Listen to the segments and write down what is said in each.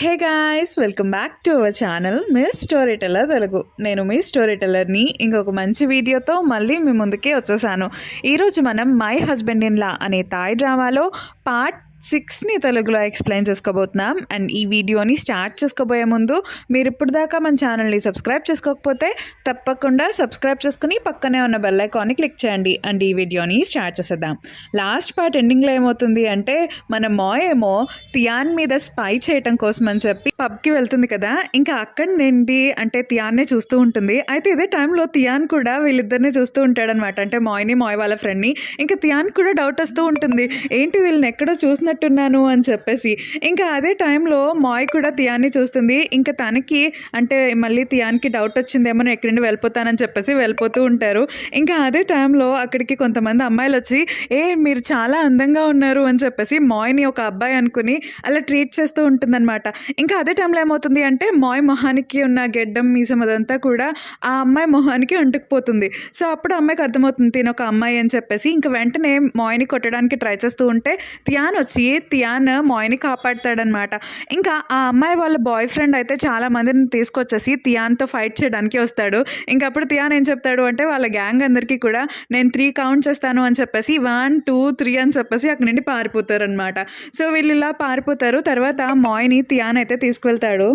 Hey guys, welcome back to our channel miss story teller Telugu. నేను మీ story టెల్లర్ని ఇంకొక మంచి వీడియోతో మళ్ళీ మీ ముందుకే వచ్చేసాను. ఈరోజు మనం మై హస్బెండ్ ఇన్ లా అనే థాయ్ డ్రామాలో పార్ట్ 6ని తెలుగులో ఎక్స్ప్లెయిన్ చేసుకోబోతున్నాం. అండ్ ఈ వీడియోని స్టార్ట్ చేసుకోబోయే ముందు మీరు ఇప్పుడు దాకా మన ఛానల్ని సబ్స్క్రైబ్ చేసుకోకపోతే తప్పకుండా సబ్స్క్రైబ్ చేసుకుని పక్కనే ఉన్న బెల్ ఐకాన్ని క్లిక్ చేయండి. అండ్ ఈ వీడియోని స్టార్ట్ చేసేద్దాం. లాస్ట్ పార్ట్ ఎండింగ్లో ఏమవుతుంది అంటే, మన మాయ్ ఏమో థియాన్ మీద స్పై చేయటం కోసం అని చెప్పి పబ్కి వెళ్తుంది కదా. ఇంకా అక్కడ నుండి అంటే థియాన్నే చూస్తూ ఉంటుంది. అయితే ఇదే టైంలో థియాన్ కూడా వీళ్ళిద్దరిని చూస్తూ ఉంటాడనమాట. అంటే మాయ్ వాళ్ళ ఫ్రెండ్ని. ఇంకా థియాన్ కూడా డౌట్ వస్తూ ఉంటుంది, ఏంటి వీళ్ళని ఎక్కడో చూసినట్టున్నాను అని చెప్పేసి. ఇంకా అదే టైంలో మాయ్ కూడా థియాన్ని చూస్తుంది. ఇంకా తనకి అంటే మళ్ళీ థియాన్కి డౌట్ వచ్చిందేమో, నేను ఎక్కడి నుండి వెళ్ళిపోతానని చెప్పేసి వెళ్ళిపోతూ ఉంటారు. ఇంకా అదే టైంలో అక్కడికి కొంతమంది అమ్మాయిలు వచ్చి, మీరు చాలా అందంగా ఉన్నారు అని చెప్పేసి మాయ్ని ఒక అబ్బాయి అనుకుని అలా ట్రీట్ చేస్తూ ఉంటుందన్నమాట. ఇంకా అదే టైంలో ఏమవుతుంది అంటే, మాయ్ మొహానికి ఉన్న గెడ్డం మీసం అదంతా కూడా ఆ అమ్మాయి మొహానికి అంటుకుపోతుంది. సో అప్పుడు అమ్మాయికి అర్థమవుతుంది తిన ఒక అమ్మాయి అని చెప్పేసి. ఇంకా వెంటనే మాయ్ని కొట్టడానికి ట్రై చేస్తూ ఉంటే థియాన్ వచ్చి మాయ్ని కాపాడుతాడనమాట. ఇంకా ఆ అమ్మాయి వాళ్ళ బాయ్ ఫ్రెండ్ అయితే చాలా మందిని తీసుకొచ్చేసి థియాన్తో ఫైట్ చేయడానికి వస్తాడు. ఇంకా అప్పుడు థియాన్ ఏం చెప్తాడు అంటే, వాళ్ళ గ్యాంగ్ అందరికీ కూడా నేను 3 కౌంట్ చేస్తాను అని చెప్పేసి 1 2 3 అని చెప్పేసి అక్కడి నుండి పారిపోతారనమాట. సో వీళ్ళు ఇలా పారిపోతారు. తర్వాత మాయ్ని థియాన్ అయితే తీసుకువెళ్తాడు.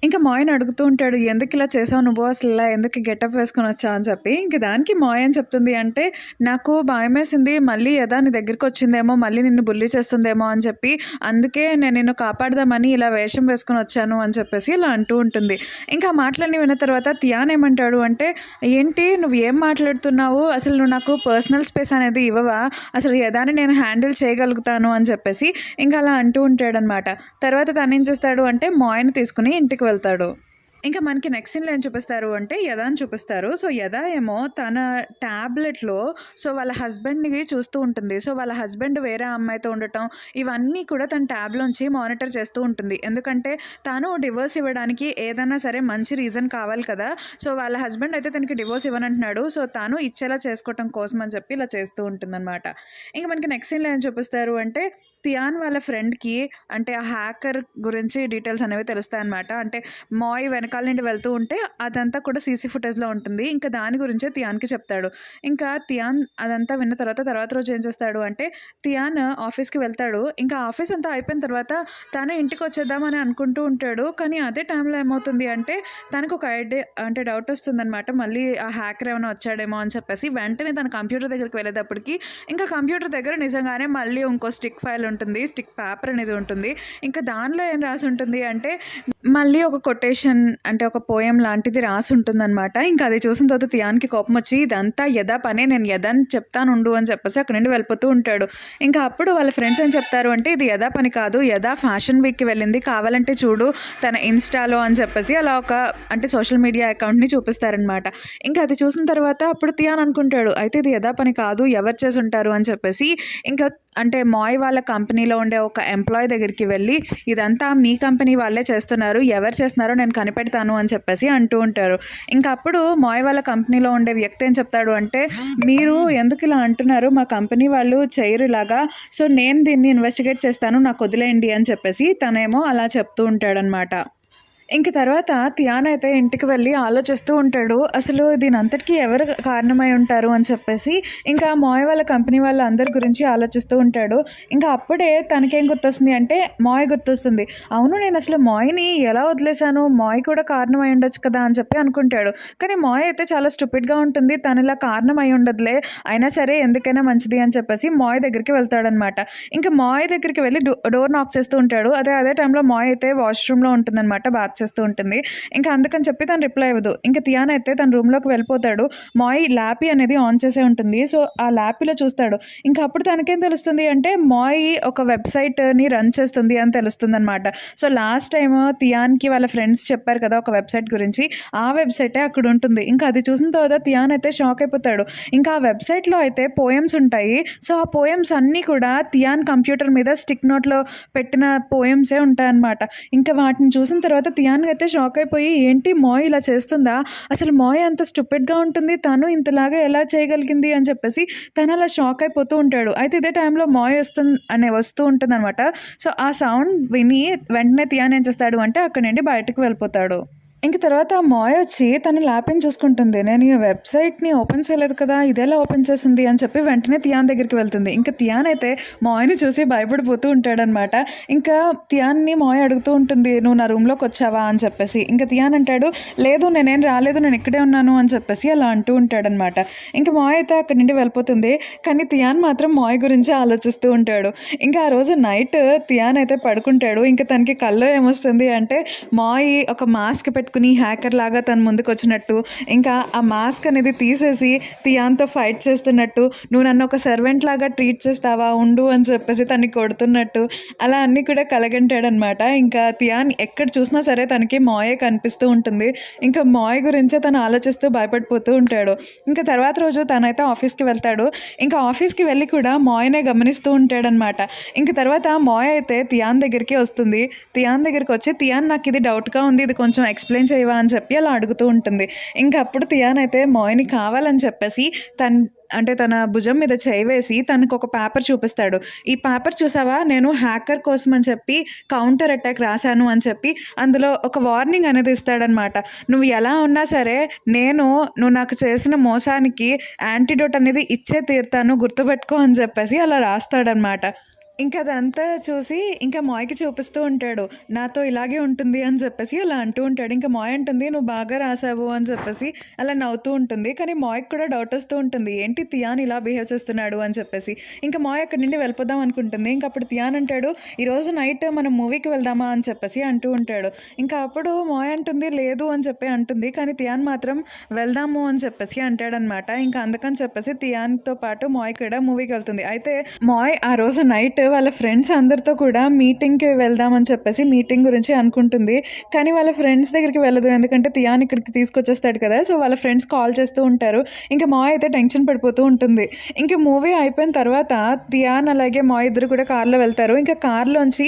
ఇంకా మాయని అడుగుతూ ఉంటాడు, ఎందుకు ఇలా చేసావు నువ్వు, అసలు ఇలా ఎందుకు గెటప్ వేసుకొని వచ్చావు అని చెప్పి. ఇంక దానికి మాయ అని చెప్తుంది అంటే, నాకు భయం వేసింది, మళ్ళీ యదా నీ దగ్గరికి వచ్చిందేమో, మళ్ళీ నిన్ను బుల్లి చేస్తుందేమో అని చెప్పి, అందుకే నేను నిన్ను కాపాడదామని ఇలా వేషం వేసుకొని వచ్చాను అని చెప్పేసి ఇలా అంటూ ఉంటుంది. ఇంకా మాటలన్నీ విన్న తర్వాత థియాన్ ఏమంటాడు అంటే, ఏంటి నువ్వు ఏం మాట్లాడుతున్నావు, అసలు నువ్వు నాకు పర్సనల్ స్పేస్ అనేది ఇవ్వవా, అసలు యదాని నేను హ్యాండిల్ చేయగలుగుతాను అని చెప్పేసి ఇంకా అలా అంటూ ఉంటాడనమాట. తర్వాత తను ఏం చేస్తాడు అంటే, మాయని తీసుకుని ఇంటికి వెళ్తాడు. ఇంకా మనకి నెక్స్ట్ సీన్లో ఏం చూపిస్తారు అంటే, యదాని చూపిస్తారు. సో యదా ఏమో తన ట్యాబ్లెట్లో సో వాళ్ళ హస్బెండ్ని చూస్తూ ఉంటుంది. సో వాళ్ళ హస్బెండ్ వేరే అమ్మాయితో ఉండటం ఇవన్నీ కూడా తన ట్యాబ్లోంచి మానిటర్ చేస్తూ ఉంటుంది. ఎందుకంటే తను డివోర్స్ ఇవ్వడానికి ఏదైనా సరే మంచి రీజన్ కావాలి కదా. సో వాళ్ళ హస్బెండ్ అయితే తనకి డివోర్స్ ఇవ్వనంటున్నాడు. సో తను ఇచ్చేలా చేసుకోవటం కోసం అని చెప్పి ఇలా చేస్తూ ఉంటుందన్నమాట. ఇంకా మనకి నెక్స్ట్ సీన్లో ఏం చూపిస్తారు అంటే, థియాన్ వాళ్ళ ఫ్రెండ్కి అంటే ఆ హ్యాకర్ గురించి డీటెయిల్స్ అనేవి తెలుస్తాయి అనమాట. అంటే మాయ్ వెనకాల నుండి వెళ్తూ ఉంటే అదంతా కూడా సీసీ ఫుటేజ్లో ఉంటుంది. ఇంకా దాని గురించే థియాన్కి చెప్తాడు. ఇంకా థియాన్ అదంతా విన్న తర్వాత రోజు ఏం చేస్తాడు అంటే, థియాన్ ఆఫీస్కి వెళ్తాడు. ఇంకా ఆఫీస్ అంతా అయిపోయిన తర్వాత తను ఇంటికి వచ్చేద్దామని అనుకుంటూ ఉంటాడు. కానీ అదే టైంలో ఏమవుతుంది అంటే, తనకు ఒక ఐడియా అంటే డౌట్ వస్తుందన్నమాట, మళ్ళీ ఆ హ్యాకర్ ఏమైనా వచ్చాడేమో అని చెప్పేసి. వెంటనే తన కంప్యూటర్ దగ్గరికి వెళ్ళేటప్పటికి ఇంకా కంప్యూటర్ దగ్గర నిజంగానే మళ్ళీ ఇంకో స్టిక్ ఫైల్ ఉంటుంది, స్టిక్ పేపర్ అనేది ఉంటుంది. ఇంకా దానిలో ఏం రాసి ఉంటుంది అంటే, మళ్ళీ ఒక కొటేషన్ అంటే ఒక పోయం లాంటిది రాసి ఉంటుందన్నమాట. ఇంకా అది చూసిన తర్వాత థియాన్కి కోపం వచ్చి, ఇదంతా యదా పనే, నేను యదాని చెప్తాను ఉండు అని చెప్పేసి అక్కడ నుండి వెళ్ళిపోతూ ఉంటాడు. ఇంకా అప్పుడు వాళ్ళ ఫ్రెండ్స్ ఏం చెప్తారు అంటే, ఇది యదా పని కాదు, యదా ఫ్యాషన్ వీక్కి వెళ్ళింది, కావాలంటే చూడు తన ఇన్స్టాలో అని చెప్పేసి అలా ఒక అంటే సోషల్ మీడియా అకౌంట్ని చూపిస్తారనమాట. ఇంకా అది చూసిన తర్వాత అప్పుడు థియాన్ అనుకుంటాడు, అయితే ఇది యదా పని కాదు, ఎవరు చేసి ఉంటారు అని చెప్పేసి. ఇంకా అంటే మాయ్ వాళ్ళ కంపెనీలో ఉండే ఒక ఎంప్లాయీ దగ్గరికి వెళ్ళి, ఇదంతా మీ కంపెనీ వాళ్ళే చేస్తున్నారు, ఎవరు చేస్తున్నారో నేను కనిపెడతాను అని చెప్పేసి అంటూ ఉంటారు. ఇంకా అప్పుడు మాయ్ వాళ్ళ కంపెనీలో ఉండే వ్యక్తి ఏం చెప్తాడు అంటే, మీరు ఎందుకు ఇలా అంటున్నారు, మా కంపెనీ వాళ్ళు చేయరు ఇలాగా, సో నేను దీన్ని ఇన్వెస్టిగేట్ చేస్తాను, నాకు వదిలేయండి అని చెప్పేసి తనేమో అలా చెప్తూ ఉంటాడనమాట. ఇంక తర్వాత థియాన్ అయితే ఇంటికి వెళ్ళి ఆలోచిస్తూ ఉంటాడు, అసలు దీని అంతటికీ ఎవరు కారణమై ఉంటారు అని చెప్పేసి. ఇంకా మాయ్ వాళ్ళ కంపెనీ వాళ్ళ అందరి గురించి ఆలోచిస్తూ ఉంటాడు. ఇంకా అప్పుడే తనకేం గుర్తొస్తుంది అంటే, మాయ్ గుర్తొస్తుంది. అవును, నేను అసలు మాయ్ని ఎలా వదిలేశాను, మాయ్ కూడా కారణమై ఉండొచ్చు కదా అని చెప్పి అనుకుంటాడు. కానీ మాయ్ అయితే చాలా స్టూపిడ్గా ఉంటుంది, తను ఇలా కారణమై ఉండదులే, అయినా సరే ఎందుకైనా మంచిది అని చెప్పేసి మాయ్ దగ్గరికి వెళ్తాడనమాట. ఇంకా మాయ్ దగ్గరికి వెళ్ళి డోర్ నాక్ చేస్తూ ఉంటాడు. అదే టైంలో మాయ్ అయితే వాష్రూమ్లో ఉంటుందన్నమాట, బాత్ చేస్తూ ఉంటుంది. ఇంకా అందుకని చెప్పి తను రిప్లై ఇవ్వదు. ఇంకా థియాన్ అయితే తన రూమ్లోకి వెళ్ళిపోతాడు. మాయ్ ల్యాపీ అనేది ఆన్ చేసే ఉంటుంది. సో ఆ ల్యాపీలో చూస్తాడు. ఇంకా అప్పుడు తనకేం తెలుస్తుంది అంటే, మాయ్ ఒక వెబ్సైట్ని రన్ చేస్తుంది అని తెలుస్తుంది అనమాట. సో లాస్ట్ టైం థియాన్కి వాళ్ళ ఫ్రెండ్స్ చెప్పారు కదా ఒక వెబ్సైట్ గురించి, ఆ వెబ్సైటే అక్కడ ఉంటుంది. ఇంకా అది చూసిన తర్వాత థియాన్ అయితే షాక్ అయిపోతాడు. ఇంకా ఆ వెబ్సైట్లో అయితే పోయమ్స్ ఉంటాయి. సో ఆ పోయమ్స్ అన్నీ కూడా థియాన్ కంప్యూటర్ మీద స్టిక్ నోట్లో పెట్టిన పోయమ్సే ఉంటాయన్నమాట. ఇంకా వాటిని చూసిన తర్వాత థియాన్ తియాన్ అయితే షాక్ అయిపోయి ఏంటి మాయ్ ఇలా చేస్తుందా, అసలు మాయ్ అంత స్టూపిడ్‌గా ఉంటుంది, తను ఇంతలాగా ఎలా చేయగలిగింది అని చెప్పేసి తను అలా షాక్ అయిపోతూ ఉంటాడు. అయితే ఇదే టైంలో మాయ్ వస్తూ ఉంటుందనమాట. సో, ఆ సౌండ్ విని వెంటనే తియాన్ ఏం చేస్తాడు అంటే అక్కడి నుండి బయటకి వెళ్ళిపోతాడు. ఇంక తర్వాత ఆ మాయ్ వచ్చి తన ల్యాప్‌ని చూసుకుంటుంది. నేను ఈ వెబ్‌సైట్‌ని ఓపెన్ చేయలేదు కదా! ఇదెలా ఓపెన్ చేసింది అని చెప్పి వెంటనే తియాన్ దగ్గరికి వెళ్తుంది. ఇంక తియాన్ అయితే మాయ్‌ని చూసి భయపడిపోతూ ఉంటాడనమాట. ఇంకా తియాన్‌ని మాయ్ అడుగుతూ ఉంటుంది. "నువ్వు నా రూమ్‌లోకొచ్చావా?" అని చెప్పేసి. ఇంక తియాన్ అంటాడు, "లేదు నేనేం రాలేదు. నేను ఇక్కడే ఉన్నాను" అని చెప్పేసి అలా అంటూ ఉంటాడనమాట. ఇంక మాయ్ అయితే అక్కడి నుండి వెళ్ళిపోతుంది. కానీ తియాన్ మాత్రం మాయ్ గురించే ఆలోచిస్తూ ఉంటాడు. ఇంకా ఆ రోజు నైట్ తియాన్ అయితే పడుకుంటాడు. ఇంక తనకి కల్లో ఏమొస్తుంది అంటే మాయ్ ఒక మాస్క్ పెట్టుకొని హ్యాకర్ లాగా తన ముందుకొచ్చినట్టు, ఇంకా ఆ మాస్క్ అనేది తీసేసి తియాన్‌తో ఫైట్ చేస్తున్నట్టు, "నువ్వు నన్ను ఒక సర్వెంట్ లాగా ట్రీట్ చేస్తావా ఉండు" అని చెప్పేసి తనని కొడుతున్నట్టు, అలా అన్నీ కూడా కలగంటాడనమాట. ఇంకా తియాన్ ఎక్కడ చూసినా సరే తనకి మాయే కనిపిస్తూ ఉంటుంది. ఇంకా మాయ్ గురించే తను ఆలోచిస్తూ భయపడిపోతూ ఉంటాడు. ఇంకా తర్వాత రోజు తనైతే ఆఫీస్‌కి వెళ్తాడు. ఇంకా ఆఫీస్‌కి వెళ్ళి కూడా మాయ్‌నే గమనిస్తూ ఉంటాడనమాట. ఇంక తర్వాత మాయ్ అయితే తియాన్ దగ్గరికి వస్తుంది. తియాన్ దగ్గరికొచ్చి, "తియాన్ నాకిది డౌట్‌గా ఉంది. ఇది కొంచెం ఎక్స్‌ప్లెయిన్ చేయవా?" అని చెప్పి అలా అడుగుతూ ఉంటుంది. ఇంక అప్పుడు తియాన్ అయితే మాయ్‌ని కావాలని చెప్పేసి తన భుజం మీద చేయి వేసి తనకొక పేపర్ చూపిస్తాడు. "ఈ పేపర్ చూసావా? నేను హ్యాకర్ కోసం అని చెప్పి కౌంటర్ అటాక్ రాశాను" అని చెప్పి అందులో ఒక వార్నింగ్ అనేది ఇస్తాడనమాట. "నువ్వు ఎలా ఉన్నా సరే నువ్వు నాకు చేసిన మోసానికి యాంటిడోట్ అనేది ఇచ్చే తీరుతాను, గుర్తుపెట్టుకో" అని చెప్పేసి అలా రాస్తాడనమాట. ఇంక అదంతా చూసి ఇంకా మాయ్‌కి చూపిస్తూ ఉంటాడు. నాతో ఇలాగే ఉంటుంది అని చెప్పేసి అలా అంటూ ఉంటాడు. ఇంక మాయ్ అంటుంది, "నువ్వు బాగా రాసావు" అని చెప్పేసి అలా నవ్వుతూ ఉంటుంది. కానీ మాయ్‌కి కూడా డౌట్ వస్తూ ఉంటుంది. ఏంటి తియాన్ ఇలా బిహేవ్ చేస్తున్నాడు అని చెప్పేసి. ఇంక మాయ్ అక్కడి నుండి వెళ్ళిపోదాం అనుకుంటుంది. ఇంక అప్పుడు తియాన్ అంటాడు, "ఈరోజు నైట్ మనం మూవీకి వెళ్దామా" అని చెప్పేసి అంటూ ఉంటాడు. ఇంకా అప్పుడు మాయ్ అంటుంది, "లేదు" అని చెప్పి అంటుంది. కానీ తియాన్ మాత్రం వెళ్దాము అని చెప్పేసి అంటాడనమాట. ఇంకా అందుకని చెప్పేసి తియాన్‌తో పాటు మాయ్ కూడా మూవీకి వెళ్తుంది. అయితే మాయ్ ఆ రోజు నైట్ వాళ్ళ ఫ్రెండ్స్ అందరితో కూడా మీటింగ్‌కి వెళ్దామని చెప్పేసి మీటింగ్ గురించి అనుకుంటుంది. కానీ వాళ్ళ ఫ్రెండ్స్ దగ్గరికి వెళ్ళదు. ఎందుకంటే తియాన్ ఇక్కడికి తీసుకొచ్చేస్తాడు కదా! సో, వాళ్ళ ఫ్రెండ్స్ కాల్ చేస్తూ ఉంటారు. ఇంక మాయ్ అయితే టెన్షన్ పడిపోతూ ఉంటుంది. ఇంక మూవీ అయిపోయిన తర్వాత తియాన్ అలాగే మాయ్ ఇద్దరు కూడా కార్‌లో వెళ్తారు. ఇంకా కార్‌లోంచి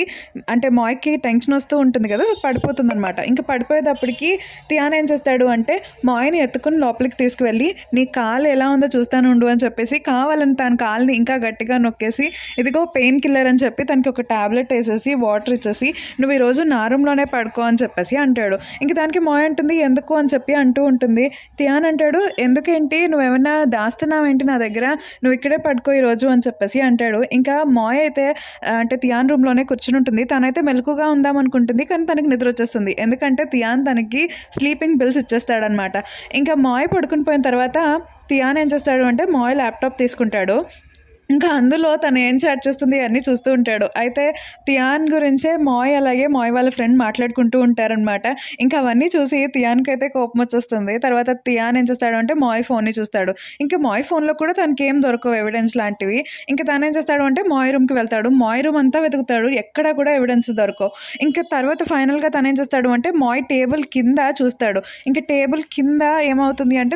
అంటే మాయ్‌కి టెన్షన్ వస్తూ ఉంటుంది కదా! సో, పడిపోతుందనమాట. ఇంక పడిపోయేటప్పటికి తియాన్ ఏం చేస్తాడు అంటే మాయ్‌ని ఎత్తుకొని లోపలికి తీసుకువెళ్ళి, "నీ కాలు ఎలా ఉందో చూస్తాను ఉండు" అని చెప్పేసి కావాలని తన కాలుని ఇంకా గట్టిగా నొక్కేసి, "ఇదిగో పెయిన్ కిల్లర్" అని చెప్పి తనకి ఒక టాబ్లెట్ వేసేసి వాటర్ ఇచ్చేసి, "నువ్వు ఈరోజు నా రూమ్‌లోనే పడుకో" అని చెప్పేసి అంటాడు. ఇంక దానికి మాయ్ అంటుంది, "ఎందుకు" అని చెప్పి అంటూ ఉంటుంది. తియాన్ అంటాడు, "ఎందుకేంటి, నువ్వేమన్నా దాస్తున్నావేంటి నా దగ్గర, నువ్వు ఇక్కడే పడుకో ఈరోజు" అని చెప్పేసి అంటాడు. ఇంకా మాయ్ అయితే అంటే తియాన్ రూమ్‌లోనే కూర్చొని ఉంటుంది. తనైతే మెలకువగా ఉందాం అనుకుంటుంది. కానీ తనకి నిద్ర వచ్చేస్తుంది. ఎందుకంటే తియాన్ తనకి స్లీపింగ్ పిల్స్ ఇచ్చేస్తాడనమాట. ఇంకా మాయ్ పడుకుని పోయిన తర్వాత తియాన్ ఏం చేస్తాడు అంటే మాయ్ ల్యాప్‌టాప్ తీసుకుంటాడు. ఇంకా అందులో తను ఏం చాట్ చేస్తుంది అన్నీ చూస్తూ ఉంటాడు. అయితే తియాన్ గురించే మాయ్ అలాగే మాయ్ వాళ్ళ ఫ్రెండ్ మాట్లాడుకుంటూ ఉంటారనమాట. ఇంకా అవన్నీ చూసి తియాన్‌కైతే కోపం వచ్చేస్తుంది. తర్వాత తియాన్ ఏం చేస్తాడు అంటే మాయ్ ఫోన్‌ని చూస్తాడు. ఇంకా మాయ్ ఫోన్‌లో కూడా తనకేం దొరకవు ఎవిడెన్స్ లాంటివి. ఇంకా తనేం చేస్తాడు అంటే మాయ్ రూమ్‌కి వెళ్తాడు. మాయ్ రూమ్ అంతా వెతుకుతాడు. ఎక్కడా కూడా ఎవిడెన్స్ దొరకవు. ఇంకా తర్వాత ఫైనల్‌గా తనేం చేస్తాడు అంటే మాయ్ టేబుల్ కింద చూస్తాడు. ఇంకా టేబుల్ కింద ఏమవుతుంది అంటే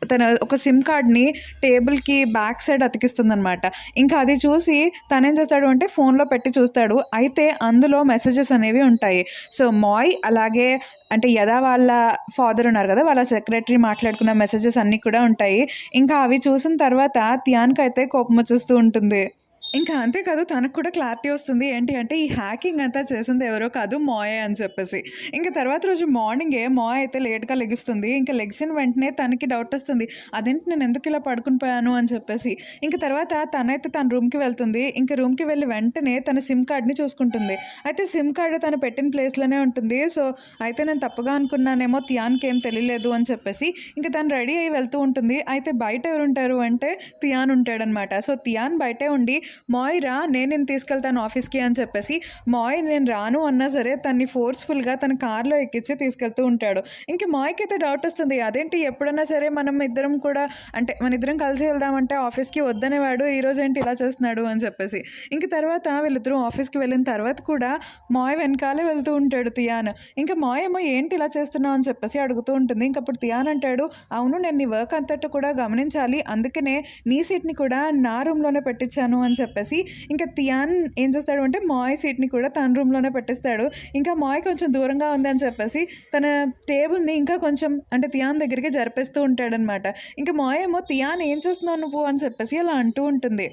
తన ఒక సిమ్ కార్డ్‌ని టేబుల్‌కి బ్యాక్ సైడ్ అతికిస్తుందనమాట. ఇంకా అది చూసి తనేం చేస్తాడు అంటే ఫోన్‌లో పెట్టి చూస్తాడు. అయితే అందులో మెసేజెస్ అనేవి ఉంటాయి. సో, మాయ్ అలాగే అంటే యదా వాళ్ళ ఫాదర్ ఉన్నారు కదా! వాళ్ళ సెక్రటరీ మాట్లాడుకున్న మెసేజెస్ అన్నీ కూడా ఉంటాయి. ఇంకా అవి చూసిన తర్వాత తియాన్‌కైతే కోపం వచ్చేస్తూ ఉంటుంది. ఇంకా అంతే కాదు, తనకు కూడా క్లారిటీ వస్తుంది. ఏంటి అంటే ఈ హ్యాకింగ్ అంతా చేసింది ఎవరో కాదు మాయే అని చెప్పేసి. ఇంక తర్వాత రోజు మార్నింగే మాయ్ అయితే లేట్‌గా లెగుస్తుంది. ఇంక లెగిసిన వెంటనే తనకి డౌట్ వస్తుంది. అదేంటి నేను ఎందుకు ఇలా పడుకొని పోయాను అని చెప్పేసి. ఇంక తర్వాత తనైతే తన రూమ్‌కి వెళ్తుంది. ఇంక రూమ్‌కి వెళ్ళి వెంటనే తన సిమ్ కార్డ్‌ని చూసుకుంటుంది. అయితే సిమ్ కార్డ్ తను పెట్టిన ప్లేస్‌లోనే ఉంటుంది. సో, అయితే నేను తప్పుగా అనుకున్నానేమో, తియాన్‌కి ఏం తెలియలేదు అని చెప్పేసి ఇంక తను రెడీ అయ్యి వెళ్తూ ఉంటుంది. అయితే బయట ఎవరుంటారు అంటే తియాన్ ఉంటాడనమాట. సో, తియాన్ బయటే ఉండి మాయ్ రా, నేను నిన్ను తీసుకెళ్తాను ఆఫీస్‌కి అని చెప్పేసి, మాయ్ నేను రాను అన్నా సరే తన్ని ఫోర్స్‌ఫుల్‌గా తన కార్‌లో ఎక్కించి తీసుకెళ్తూ ఉంటాడు. ఇంక మాయ్‌కైతే డౌట్ వస్తుంది. అదేంటి ఎప్పుడన్నా సరే మనం ఇద్దరం కూడా అంటే మన ఇద్దరం కలిసి వెళ్దామంటే ఆఫీస్‌కి వద్దనేవాడు, ఈరోజు ఏంటి ఇలా చేస్తున్నాడు అని చెప్పేసి. ఇంక తర్వాత వీళ్ళిద్దరూ ఆఫీస్‌కి వెళ్ళిన తర్వాత కూడా మాయ్ వెనకాలే వెళ్తూ ఉంటాడు తియాన్. ఇంక మాయ్ ఏమో ఏంటి ఇలా చేస్తున్నావు అని చెప్పేసి అడుగుతూ ఉంటుంది. ఇంకప్పుడు తియాన్ అంటాడు, "అవును, నేను నీ వర్క్ అంతటా కూడా గమనించాలి. అందుకనే నీ సీట్‌ని కూడా నా రూమ్‌లోనే పెట్టించాను" అని చెప్పేసి చెప్పేసి ఇంకా తియాన్ ఏం చేస్తాడు అంటే మాయ్ సీట్ని కూడా తన రూమ్లోనే పెట్టేస్తాడు. ఇంకా మాయ్ కొంచెం దూరంగా ఉంది అని చెప్పేసి తన టేబుల్ని ఇంకా కొంచెం అంటే తియాన్ దగ్గరికి జరిపేస్తూ ఉంటాడనమాట. ఇంకా మాయ్ ఏమో తియాన్ ఏం చేస్తున్నావు నువ్వు అని చెప్పేసి అలా అంటూ ఉంటుంది.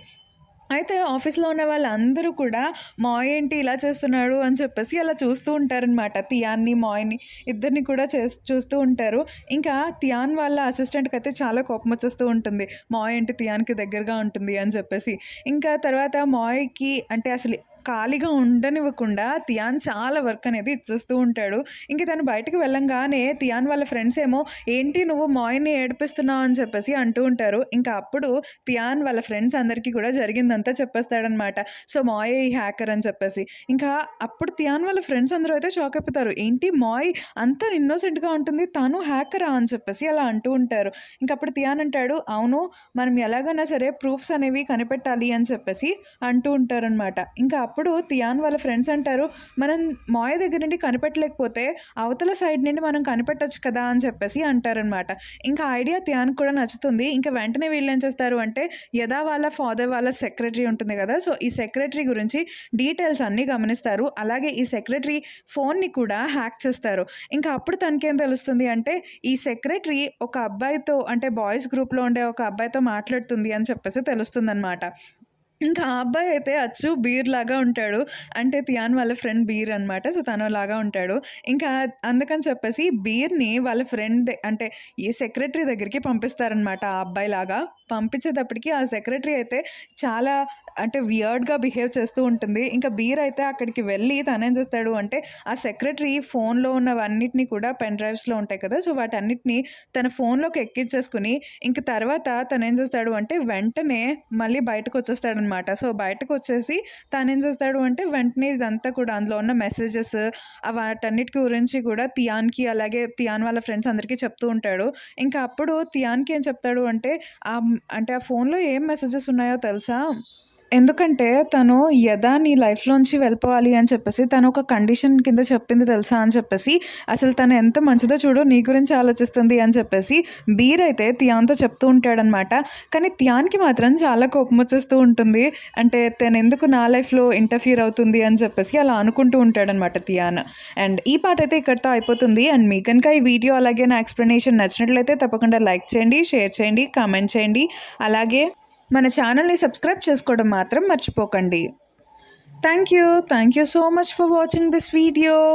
అయితే ఆఫీస్‌లో ఉన్న వాళ్ళందరూ కూడా మాయ్ ఏంటి ఇలా చేస్తున్నాడు అని చెప్పేసి అలా చూస్తూ ఉంటారనమాట. తియాన్‌ని, మాయ్‌ని ఇద్దరిని కూడా చూస్తూ ఉంటారు. ఇంకా తియాన్ వాళ్ళ అసిస్టెంట్‌కయితే చాలా కోపమొచ్చేస్తూ ఉంటుంది. మాయ్ ఏంటి తియాన్‌కి దగ్గరగా ఉంటుంది అని చెప్పేసి. ఇంకా తర్వాత మాయ్‌కి అంటే అసలు ఖాళీగా ఉండనివ్వకుండా తియాన్ చాలా వర్క్ అనేది ఇచ్చేస్తూ ఉంటాడు. ఇంక తను బయటకు వెళ్ళంగానే తియాన్ వాళ్ళ ఫ్రెండ్స్ ఏమో ఏంటి నువ్వు మాయ్‌ని ఏడిపిస్తున్నావు అని చెప్పేసి అంటూ ఉంటారు. ఇంకా అప్పుడు తియాన్ వాళ్ళ ఫ్రెండ్స్ అందరికీ కూడా జరిగిందంతా చెప్పేస్తాడనమాట. సో మాయే ఈ హ్యాకర్ అని చెప్పేసి. ఇంకా అప్పుడు తియాన్ వాళ్ళ ఫ్రెండ్స్ అందరూ అయితే షాక్ అయిపోతారు. ఏంటి మాయ్ అంత ఇన్నోసెంట్‌గా ఉంటుంది, తను హ్యాకరా అని చెప్పేసి అలా అంటూ ఉంటారు. ఇంక అప్పుడు తియాన్ అంటాడు, అవును మనం ఎలాగైనా సరే ప్రూఫ్స్ అనేవి కనిపెట్టాలి అని చెప్పేసి అంటూ ఉంటారనమాట. ఇంకా అప్పుడు తియాన్ వాళ్ళ ఫ్రెండ్స్ అంటారు, మనం మాయ దగ్గర నుండి కనిపెట్టలేకపోతే అవతల సైడ్ నుండి మనం కనిపెట్టొచ్చు కదా అని చెప్పేసి అంటారనమాట. ఇంకా ఐడియా తియాన్‌కి కూడా నచ్చుతుంది. ఇంకా వెంటనే వీళ్ళు ఏం చేస్తారు అంటే యదా వాళ్ళ ఫాదర్ వాళ్ళ సెక్రటరీ ఉంటుంది కదా, సో ఈ సెక్రటరీ గురించి డీటెయిల్స్ అన్నీ గమనిస్తారు. అలాగే ఈ సెక్రటరీ ఫోన్ని కూడా హ్యాక్ చేస్తారు. ఇంకా అప్పుడు తనకేం తెలుస్తుంది అంటే ఈ సెక్రటరీ ఒక అబ్బాయితో అంటే బాయ్స్ గ్రూప్లో ఉండే ఒక అబ్బాయితో మాట్లాడుతుంది అని చెప్పేసి తెలుస్తుందనమాట. ఇంకా ఆ అబ్బాయి అయితే అచ్చు బీర్ లాగా ఉంటాడు. అంటే తియాన్ వాళ్ళ ఫ్రెండ్ బీర్ అనమాట. సో తనలాగా ఉంటాడు. ఇంకా అందుకని చెప్పేసి బీర్‌ని వాళ్ళ ఫ్రెండ్ అంటే ఈ సెక్రటరీ దగ్గరికి పంపిస్తారనమాట ఆ అబ్బాయిలాగా. పంపించేటప్పటికి ఆ సెక్రటరీ అయితే చాలా అంటే వియర్డ్‌గా బిహేవ్ చేస్తూ ఉంటుంది. ఇంకా బీర్ అయితే అక్కడికి వెళ్ళి తనేం చేస్తాడు అంటే ఆ సెక్రటరీ ఫోన్‌లో ఉన్నవన్నిటిని కూడా పెన్ డ్రైవ్స్‌లో ఉంటాయి కదా, సో వాటన్నిటిని తన ఫోన్‌లోకి ఎక్కించేసుకొని ఇంక తర్వాత తనేం చేస్తాడు అంటే వెంటనే మళ్ళీ బయటకొచ్చేస్తాడనమాట. సో బయటకొచ్చేసి తనేం చేస్తాడు అంటే వెంటనే ఇదంతా కూడా అందులో ఉన్న మెసేజెస్ వాటన్నిటి గురించి కూడా తియాన్‌కి అలాగే తియాన్ వాళ్ళ ఫ్రెండ్స్ అందరికీ చెప్తూ ఉంటాడు. ఇంకా అప్పుడు తియాన్‌కి ఏం చెప్తాడు అంటే అంటే ఆ ఫోన్‌లో ఏం మెసేజెస్ ఉన్నాయో తెలుసా? ఎందుకంటే తను యదా నీ లైఫ్‌లోంచి వెళ్ళిపోవాలి అని చెప్పేసి తను ఒక కండిషన్ కింద చెప్పింది తెలుసా అని చెప్పేసి, అసలు తను ఎంత మంచిదో చూడు నీ గురించి ఆలోచిస్తుంది అని చెప్పేసి బీర్ అయితే తియాన్‌తో చెప్తూ ఉంటాడనమాట. కానీ తియాన్‌కి మాత్రం చాలా కోపం వచ్చేస్తూ ఉంటుంది. అంటే తనెందుకు నా లైఫ్‌లో ఇంటర్ఫియర్ అవుతుంది అని చెప్పేసి అలా అనుకుంటూ ఉంటాడనమాట తియాన్. అండ్ ఈ పార్ట్ అయితే ఇక్కడితో అయిపోతుంది. అండ్ మీకు కనుక ఈ వీడియో అలాగే నా ఎక్స్‌ప్లనేషన్ నచ్చినట్లయితే తప్పకుండా లైక్ చేయండి, షేర్ చేయండి, కామెంట్ చేయండి. అలాగే మన ఛానల్‌ని సబ్స్క్రైబ్ చేసుకోవడం మాత్రం మర్చిపోకండి. Thank you so much for watching this video.